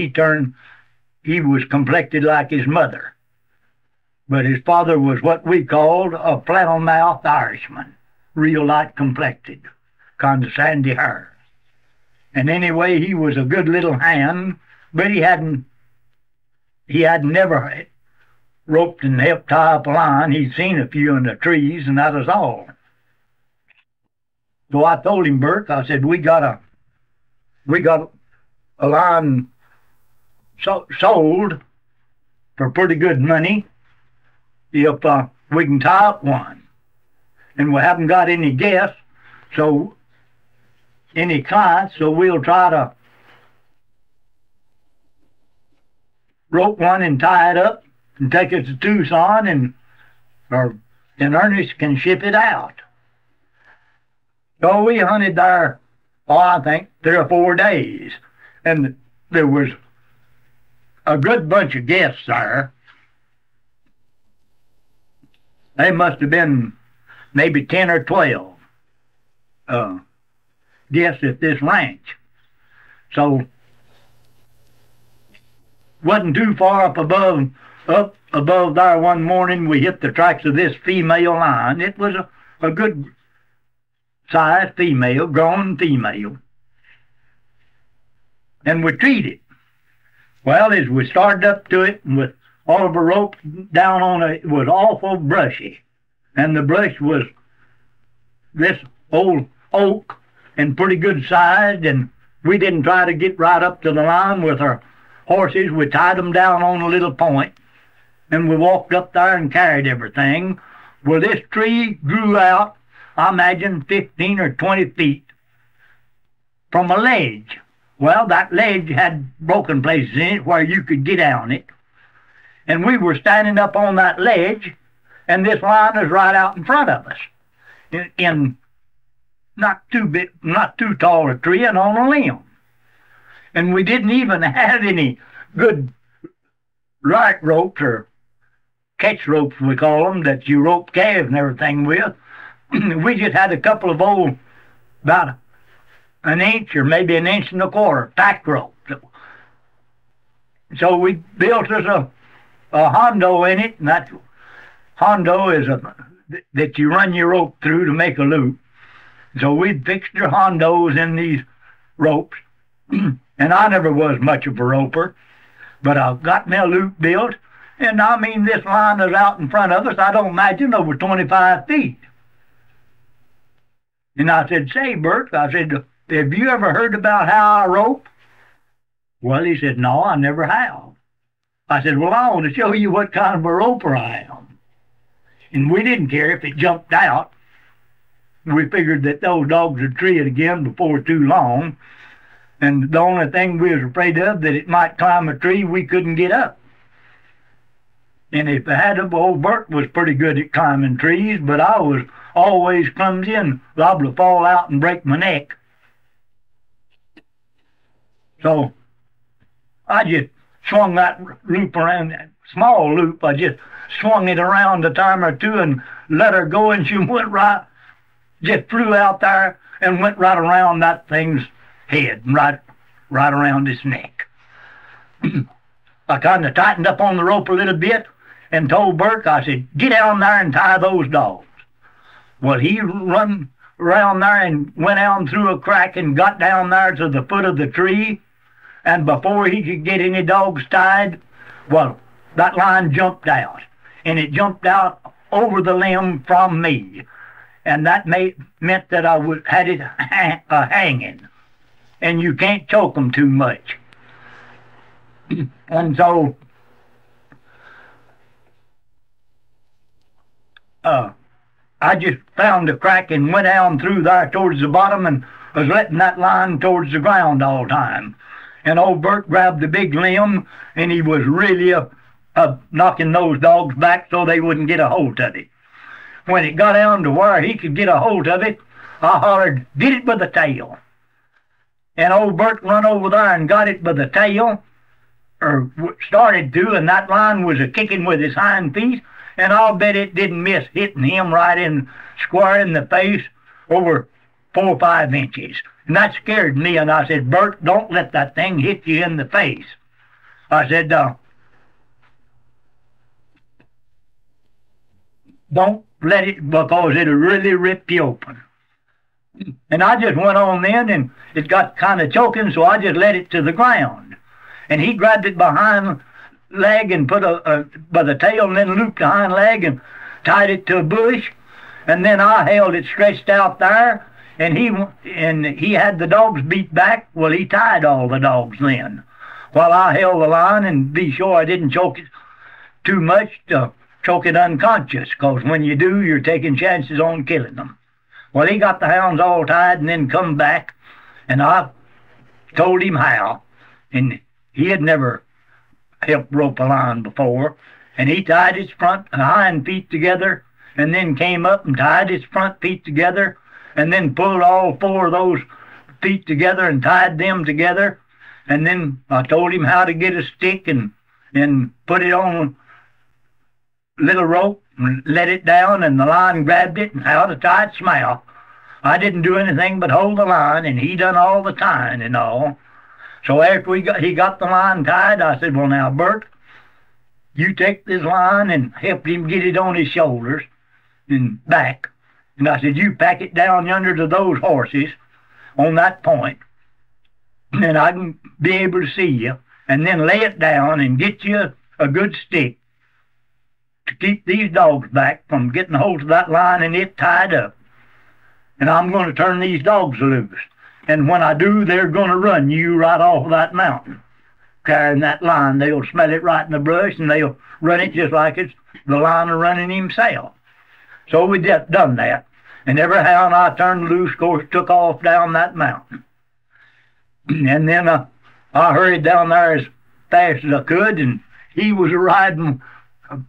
he was complected like his mother. But his father was what we called a flannel-mouthed Irishman, real light-complected, kind of sandy hair. And anyway, he was a good little hand, but he hadn't never roped and helped tie up a line. He'd seen a few in the trees, and that was all. So I told him, Bert, I said, we got a line sold for pretty good money if we can tie up one. And we haven't got any guests, any clients, so we'll try to rope one and tie it up and take it to Tucson, and Ernest can ship it out. So we hunted there, I think 3 or 4 days, and there was a good bunch of guests there. They must have been maybe 10 or 12 guests at this ranch. So wasn't too far up above there one morning, we hit the tracks of this female line. It was a good size female, grown female. And we treated it. Well, as we started up to it, with all of the rope down on it, it was awful brushy. And the brush was this old oak and pretty good sized, and we didn't try to get right up to the line with our horses. We tied them down on a little point, and we walked up there and carried everything. Well, this tree grew out, I imagine, 15 or 20 feet from a ledge. Well, that ledge had broken places in it where you could get on it. And we were standing up on that ledge, and this line was right out in front of us, in not too tall a tree and on a limb. And we didn't even have any good right ropes, or catch ropes we call them, that you rope calves and everything with. We just had a couple of old, about an inch or maybe an inch and a quarter, tack ropes. So we built us a hondo in it, and that hondo is that you run your rope through to make a loop. So we fixed your hondos in these ropes. And I never was much of a roper, but I got me a loop built, and I mean, this line is out in front of us, I don't imagine, over 25 feet. And I said, say, Bert, I said, have you ever heard about how I rope? Well, he said, no, I never have. I said, well, I want to show you what kind of a roper I am. And we didn't care if it jumped out. We figured that those dogs would tree it again before too long. And the only thing we was afraid of, that it might climb a tree we couldn't get up. And if it had, old Bert was pretty good at climbing trees, but I was always clumsy and liable to fall out and break my neck. So I just swung that loop around, that small loop. I just swung it around a time or two and let her go, and she went right, just flew out there and went right around that thing's head, right around its neck. I kind of tightened up on the rope a little bit and told Bert, I said, get down there and tie those dogs. Well, he run around there and went down through a crack and got down there to the foot of the tree. And before he could get any dogs tied, well, that line jumped out. And it jumped out over the limb from me. And that meant that I had it hanging. And you can't choke them too much. And so I just found a crack and went down through there towards the bottom and was letting that line towards the ground all the time. And old Bert grabbed the big limb, and he was really knocking those dogs back so they wouldn't get a hold of it. When it got down to where he could get a hold of it, I hollered, get it by the tail. And old Bert run over there and got it by the tail, or started to, and that line was a-kicking with his hind feet, and I'll bet it didn't miss hitting him right in square in the face over 4 or 5 inches. And that scared me, and I said, Bert, don't let that thing hit you in the face. I said, don't let it, because it'll really rip you open. And I just went on then, and it got kind of choking, so I just let it to the ground. And he grabbed it behind leg and put by the tail, and then looped the hind leg and tied it to a bush. And then I held it stretched out there, and he had the dogs beat back. Well, he tied all the dogs then, while I held the line and be sure I didn't choke it too much to choke it unconscious, because when you do, you're taking chances on killing them. Well, he got the hounds all tied and then come back, and I told him how. And he had never helped rope a line before. And he tied his front and hind feet together, and then came up and tied his front feet together, and then pulled all 4 of those feet together and tied them together. And then I told him how to get a stick and put it on a little rope and let it down, and the line grabbed it, and how to tie its mouth. I didn't do anything but hold the line, and he done all the tying and all. So after he got the line tied, I said, well, now, Bert, you take this line and help him get it on his shoulders and back. And I said, you pack it down yonder to those horses on that point, and I can be able to see you. And then lay it down and get you a good stick to keep these dogs back from getting hold of that line and it tied up. And I'm going to turn these dogs loose. And when I do, they're going to run you right off of that mountain, carrying that line. They'll smell it right in the brush, and they'll run it just like it's the line of running himself. So we just done that. And every hound I turned loose, of course, took off down that mountain. And then I hurried down there as fast as I could, and he was riding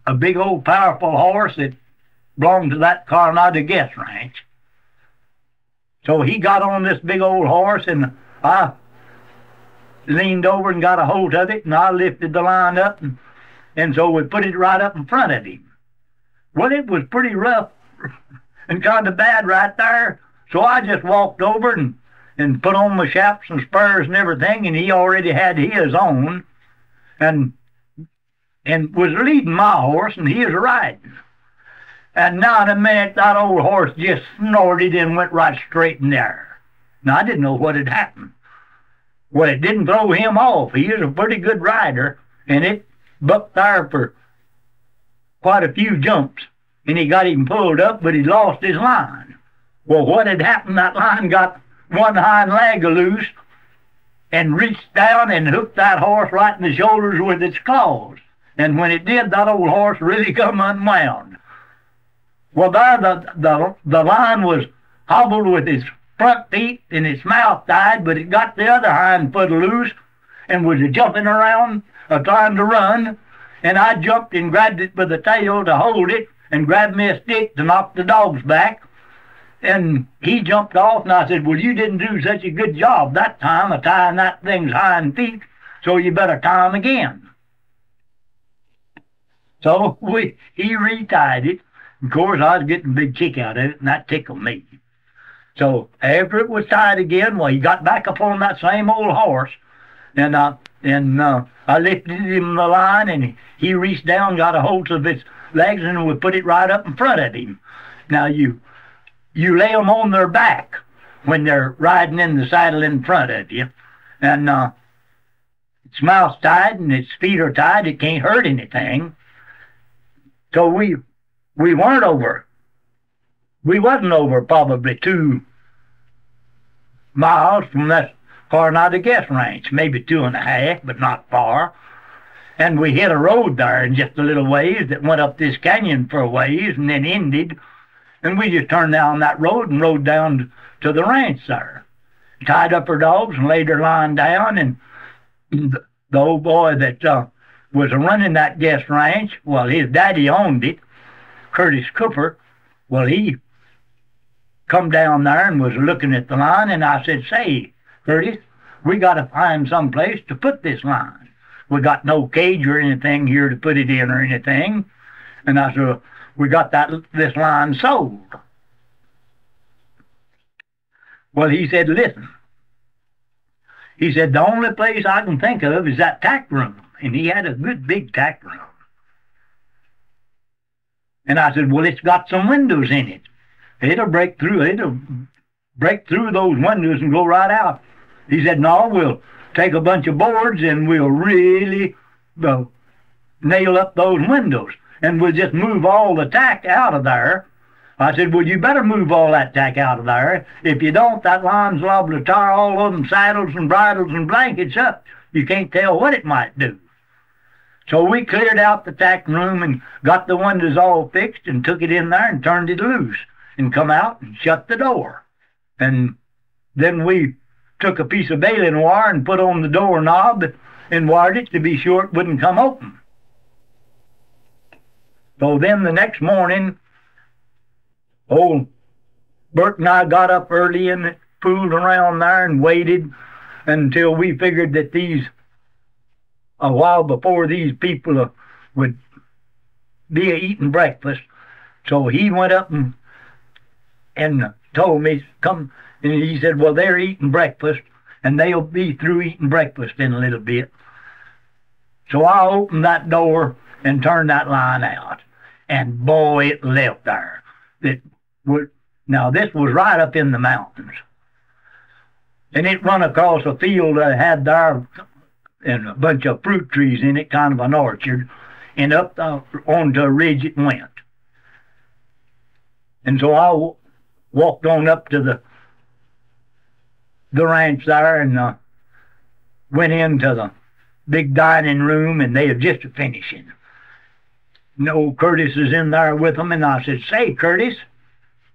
a big old powerful horse that belonged to that Coronado Guest Ranch. So he got on this big old horse, and I leaned over and got a hold of it, and I lifted the line up, and so we put it right up in front of him. Well, it was pretty rough and kind of bad right there, so I just walked over and put on my chaps and spurs and everything, and he already had his on, and was leading my horse, and he was riding. And now in a minute, that old horse just snorted and went right straight in there. Now, I didn't know what had happened. Well, it didn't throw him off. He is a pretty good rider, and it bucked there for quite a few jumps, and he got him pulled up, but he lost his line. Well, what had happened, that line got one hind leg loose and reached down and hooked that horse right in the shoulders with its claws. And when it did, that old horse really come unwound. Well, there the line was hobbled with his front feet and his mouth tied, but it got the other hind foot loose and was jumping around, trying to run. And I jumped and grabbed it by the tail to hold it and grabbed me a stick to knock the dogs back. And he jumped off, and I said, well, you didn't do such a good job that time of tying that thing's hind feet, so you better tie them again. So he retied it. Of course, I was getting a big kick out of it, and that tickled me. So after it was tied again, well, he got back up on that same old horse, and I lifted him the line, and he reached down, got a hold of his legs, and we put it right up in front of him. Now, you lay them on their back when they're riding in the saddle in front of you, and its mouth's tied and its feet are tied. It can't hurt anything. So we weren't over. We wasn't over probably 2 miles from that Coronado Guest Ranch, maybe 2.5, but not far. And we hit a road there in just a little ways that went up this canyon for a ways and then ended. And we just turned down that road and rode down to the ranch there. Tied up her dogs and laid her line down. And the old boy that was running that guest ranch, well, his daddy owned it, Curtis Cooper. Well, he come down there and was looking at the line, and I said, say, Curtis, we got to find some place to put this line. We got no cage or anything here to put it in or anything. And I said, we got this line sold. Well, he said, listen. He said, the only place I can think of is that tack room. And he had a good big tack room. And I said, well, it's got some windows in it. It'll break through those windows and go right out. He said, no, we'll take a bunch of boards and we'll really nail up those windows. And we'll just move all the tack out of there. I said, well, you better move all that tack out of there. If you don't, that line's liable to tar all of them saddles and bridles and blankets up. You can't tell what it might do. So we cleared out the tack room and got the windows all fixed and took it in there and turned it loose and come out and shut the door. And then we took a piece of baling wire and put on the doorknob and wired it to be sure it wouldn't come open. So then the next morning, old Bert and I got up early and fooled around there and waited until we figured that a while before these people would be eating breakfast. So he went up and told me, come, and he said, well, they're eating breakfast, and they'll be through eating breakfast in a little bit. So I opened that door and turned that line out, and boy, it left there. Now, this was right up in the mountains, and it run across a field that had there and a bunch of fruit trees in it, kind of an orchard, and up onto a ridge it went. And so I walked on up to the ranch there and went into the big dining room, and they had just finishing. And old Curtis is in there with them, and I said, say, Curtis,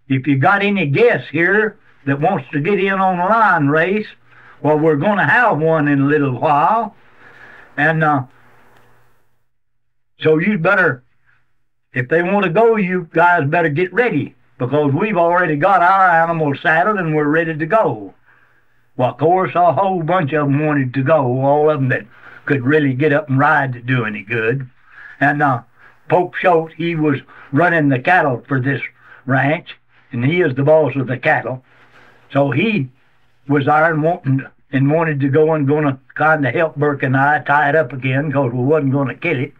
if you got any guests here that wants to get in on a line race, well, we're going to have one in a little while. And so you better, if they want to go, you guys better get ready, because we've already got our animals saddled and we're ready to go. Well, of course, a whole bunch of them wanted to go, all of them that could really get up and ride to do any good. And Pope Schultz, he was running the cattle for this ranch, and he is the boss of the cattle. So he was there and wanted to go and going to kind of help Burke and I tie it up again, because we wasn't going to kill it.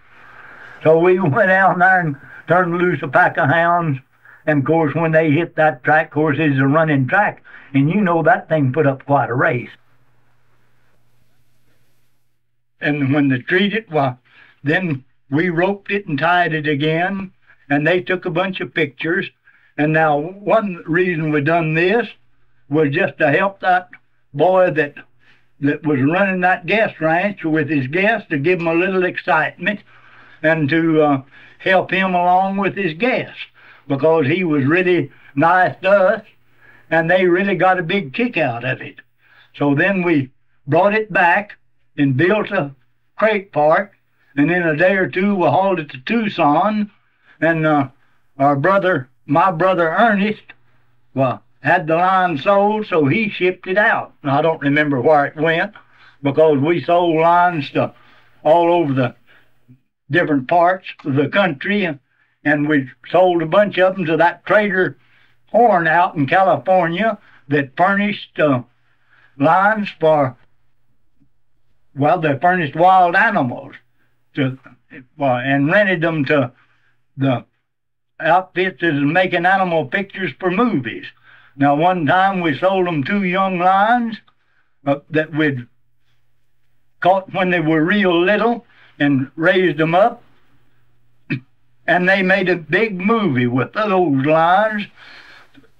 So we went down there and turned loose a pack of hounds. And, of course, when they hit that track, of course, it's a running track. And you know that thing put up quite a race. And when they treated, well, then we roped it and tied it again. And they took a bunch of pictures. And now one reason we done this was just to help that boy that was running that guest ranch with his guests, to give him a little excitement and to help him along with his guests. because he was really nice to us, and they really got a big kick out of it. So then we brought it back and built a crate park, and in a day or two we hauled it to Tucson, and my brother Ernest, well, had the line sold, so he shipped it out. And I don't remember where it went, because we sold lines to all over the different parts of the country, and we sold a bunch of them to that Trader Horn out in California that furnished lines for, well, they furnished wild animals to, and rented them to the outfits that was making animal pictures for movies. Now, one time we sold them 2 young lions that we'd caught when they were real little and raised them up, and they made a big movie with those lions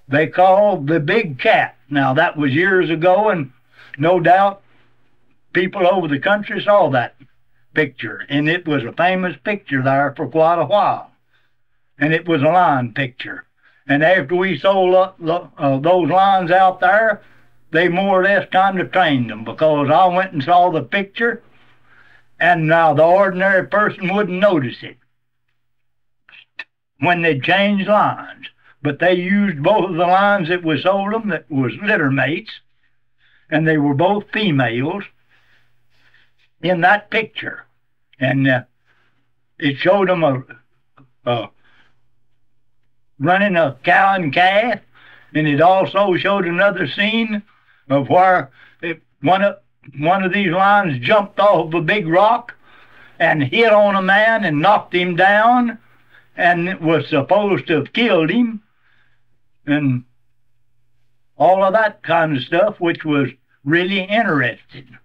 they called The Big Cat. Now, that was years ago, and no doubt people over the country saw that picture, and it was a famous picture there for quite a while. And it was a lion picture. And after we sold those lions out there, they more or less kind of trained them, because I went and saw the picture, and now the ordinary person wouldn't notice it when they changed lines. But they used both of the lines that we sold them that was litter mates, and they were both females in that picture. And it showed them running a cow and calf, and it also showed another scene of where one of these lions jumped off a big rock and hit on a man and knocked him down, and it was supposed to have killed him, and all of that kind of stuff, which was really interesting.